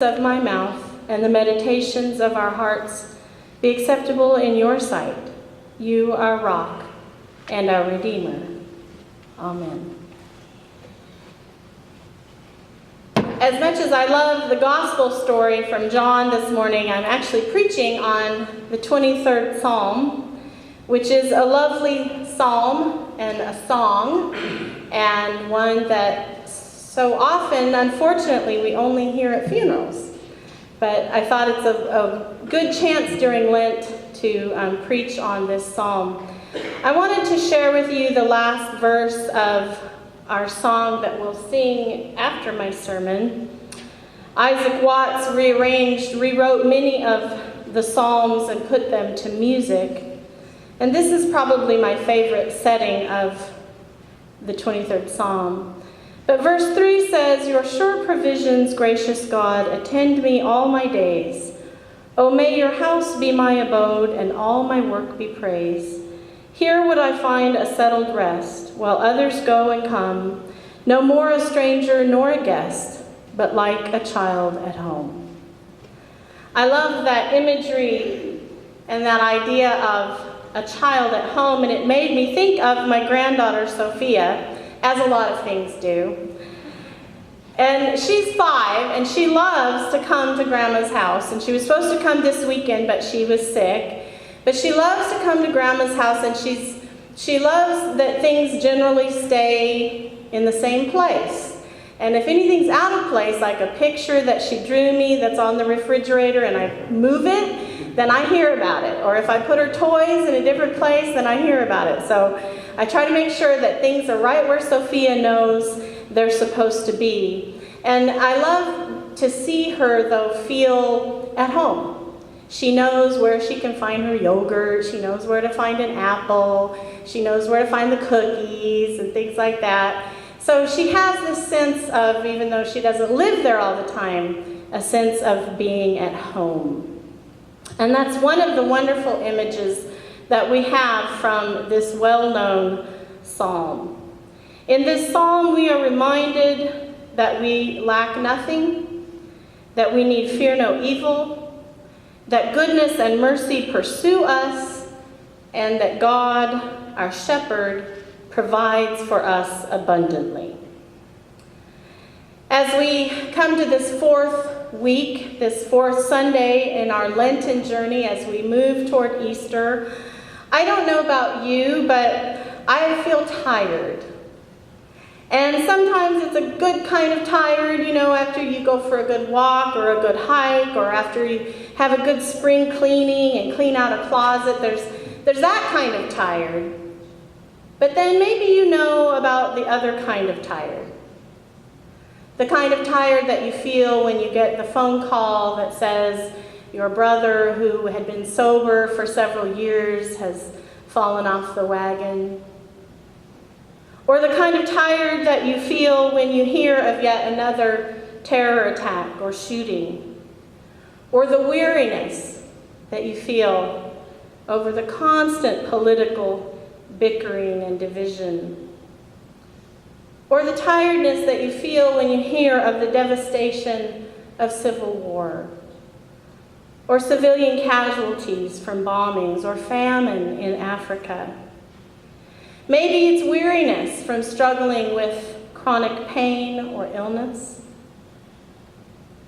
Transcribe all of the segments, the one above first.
of my mouth and the meditations of our hearts be acceptable in your sight, you our rock and our Redeemer. Amen. As much as I love the gospel story from John this morning, I'm actually preaching on the 23rd Psalm, which is a lovely psalm and a song, and one that so often, unfortunately, we only hear at funerals. But I thought it's a good chance during Lent to preach on this psalm. I wanted to share with you the last verse of our song that we'll sing after my sermon. Isaac Watts rewrote many of the psalms and put them to music. And this is probably my favorite setting of the 23rd Psalm. But verse 3 says, "Your sure provisions, gracious God, attend me all my days. O may your house be my abode, and all my work be praise. Here would I find a settled rest, while others go and come, no more a stranger nor a guest, but like a child at home." I love that imagery and that idea of a child at home, and it made me think of my granddaughter Sophia, as a lot of things do. And she's 5, and she loves to come to Grandma's house. And she was supposed to come this weekend, but she was sick. But she loves to come to Grandma's house, and she loves that things generally stay in the same place. And if anything's out of place, like a picture that she drew me that's on the refrigerator and I move it, then I hear about it. Or if I put her toys in a different place, then I hear about it. So I try to make sure that things are right where Sophia knows they're supposed to be. And I love to see her, though, feel at home. She knows where she can find her yogurt. She knows where to find an apple. She knows where to find the cookies and things like that. So she has this sense of, even though she doesn't live there all the time, a sense of being at home. And that's one of the wonderful images that we have from this well-known psalm. In this psalm, we are reminded that we lack nothing, that we need fear no evil, that goodness and mercy pursue us, and that God, our shepherd, provides for us abundantly. As we come to this 4th week, this 4th Sunday in our Lenten journey as we move toward Easter, I don't know about you, but I feel tired. And sometimes it's a good kind of tired, after you go for a good walk or a good hike, or after you have a good spring cleaning and clean out a closet. There's that kind of tired. But then maybe you know about the other kind of tired. The kind of tired that you feel when you get the phone call that says your brother, who had been sober for several years, has fallen off the wagon. Or the kind of tired that you feel when you hear of yet another terror attack or shooting. Or the weariness that you feel over the constant political bickering and division. Or the tiredness that you feel when you hear of the devastation of civil war, or civilian casualties from bombings or famine in Africa. Maybe it's weariness from struggling with chronic pain or illness,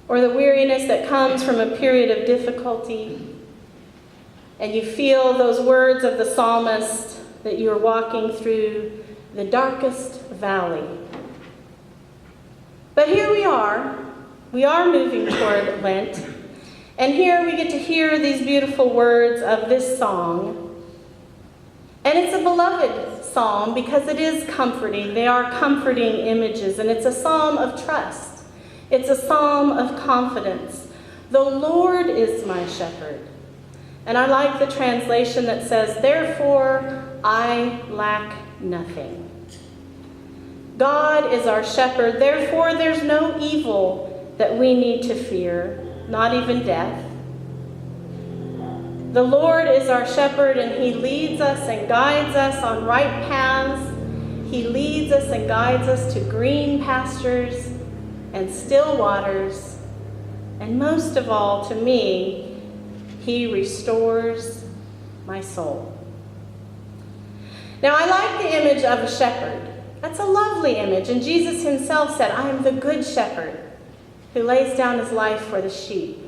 or the weariness that comes from a period of difficulty, and you feel those words of the psalmist that you are walking through the darkest valley. But here we are moving toward Lent, and here we get to hear these beautiful words of this song. And it's a beloved psalm because it is comforting. They are comforting images, and it's a psalm of trust. It's a psalm of confidence. The Lord is my shepherd. And I like the translation that says, "Therefore I lack nothing." God is our shepherd, therefore there's no evil that we need to fear, not even death. The Lord is our shepherd, and he leads us and guides us on right paths. He leads us and guides us to green pastures and still waters. And most of all, to me, he restores my soul. Now, I like the image of a shepherd. That's a lovely image. And Jesus himself said, I am the good shepherd who lays down his life for the sheep.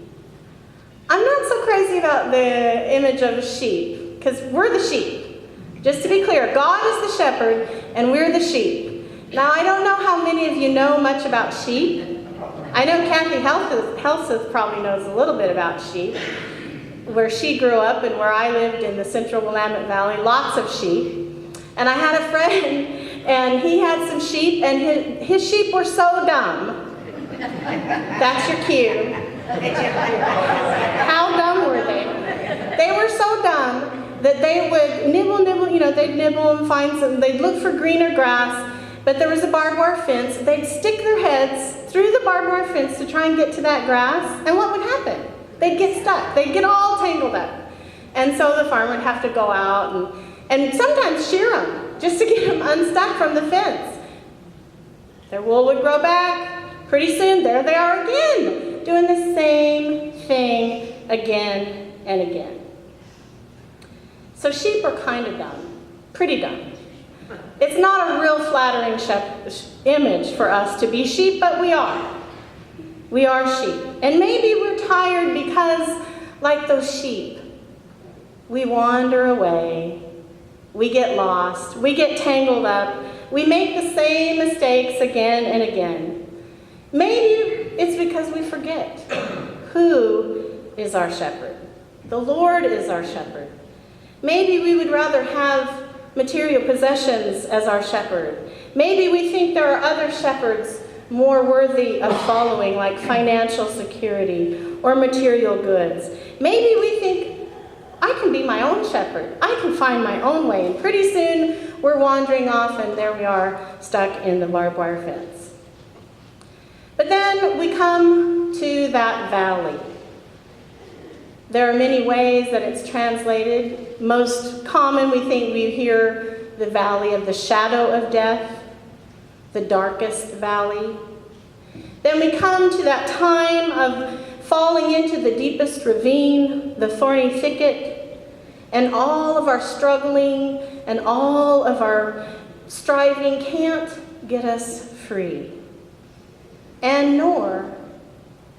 I'm not so crazy about the image of a sheep, because we're the sheep. Just to be clear, God is the shepherd, and we're the sheep. Now, I don't know how many of you know much about sheep. I know Kathy Helseth probably knows a little bit about sheep, where she grew up and where I lived in the central Willamette Valley, lots of sheep. And I had a friend, and he had some sheep, and his sheep were so dumb. That's your cue. How dumb were they? They were so dumb that they would nibble, they'd nibble and find some, they'd look for greener grass, but there was a barbed wire fence. They'd stick their heads through the barbed wire fence to try and get to that grass, and what would happen? They'd get stuck. They'd get all tangled up. And so the farmer would have to go out and sometimes shear them just to get them unstuck from the fence. Their wool would grow back. Pretty soon, there they are again, doing the same thing again and again. So sheep are kind of dumb, pretty dumb. It's not a real flattering image for us to be sheep, but we are. We are sheep. And maybe we're tired because, like those sheep, we wander away, we get lost, we get tangled up, we make the same mistakes again and again. Maybe it's because we forget who is our shepherd. The Lord is our shepherd. Maybe we would rather have material possessions as our shepherd. Maybe we think there are other shepherds more worthy of following, like financial security or material goods. Maybe we think, I can be my own shepherd. I can find my own way. And pretty soon, we're wandering off, and there we are, stuck in the barbed wire fence. But then we come to that valley. There are many ways that it's translated. Most common, we hear the valley of the shadow of death, the darkest valley. Then we come to that time of falling into the deepest ravine, the thorny thicket, and all of our struggling and all of our striving can't get us free. And nor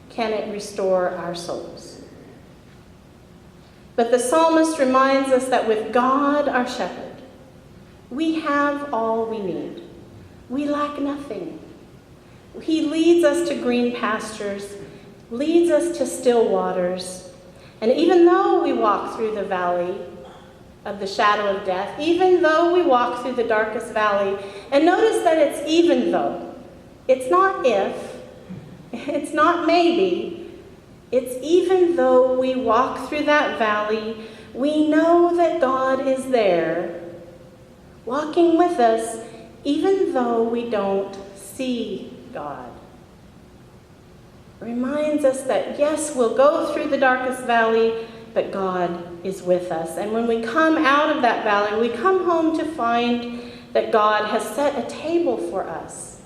can it restore our souls. But the psalmist reminds us that with God, our shepherd, we have all we need. We lack nothing. He leads us to green pastures, leads us to still waters. And even though we walk through the valley of the shadow of death, even though we walk through the darkest valley, and notice that it's even though. It's not if, it's not maybe, it's even though we walk through that valley, we know that God is there, walking with us, even though we don't see God. Reminds us that, yes, we'll go through the darkest valley, but God is with us. And when we come out of that valley, we come home to find that God has set a table for us,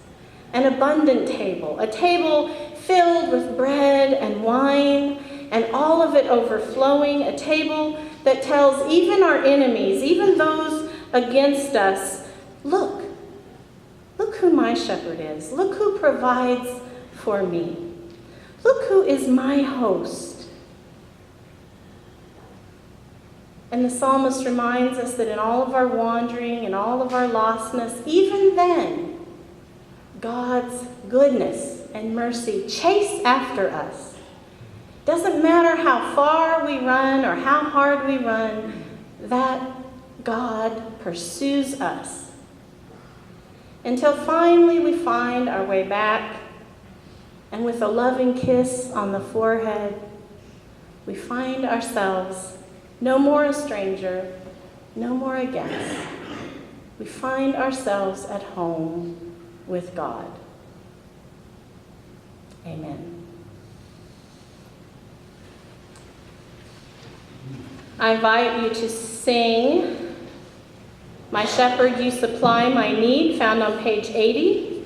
an abundant table, a table filled with bread and wine, and all of it overflowing, a table that tells even our enemies, even those against us, look who my shepherd is. Look who provides for me. Look who is my host. And the psalmist reminds us that in all of our wandering and all of our lostness, even then, God's goodness and mercy chase after us. Doesn't matter how far we run or how hard we run, that God pursues us. Until finally we find our way back, and with a loving kiss on the forehead, we find ourselves no more a stranger, no more a guest. We find ourselves at home with God. Amen. I invite you to sing "My Shepherd, You Supply My Need," found on page 80.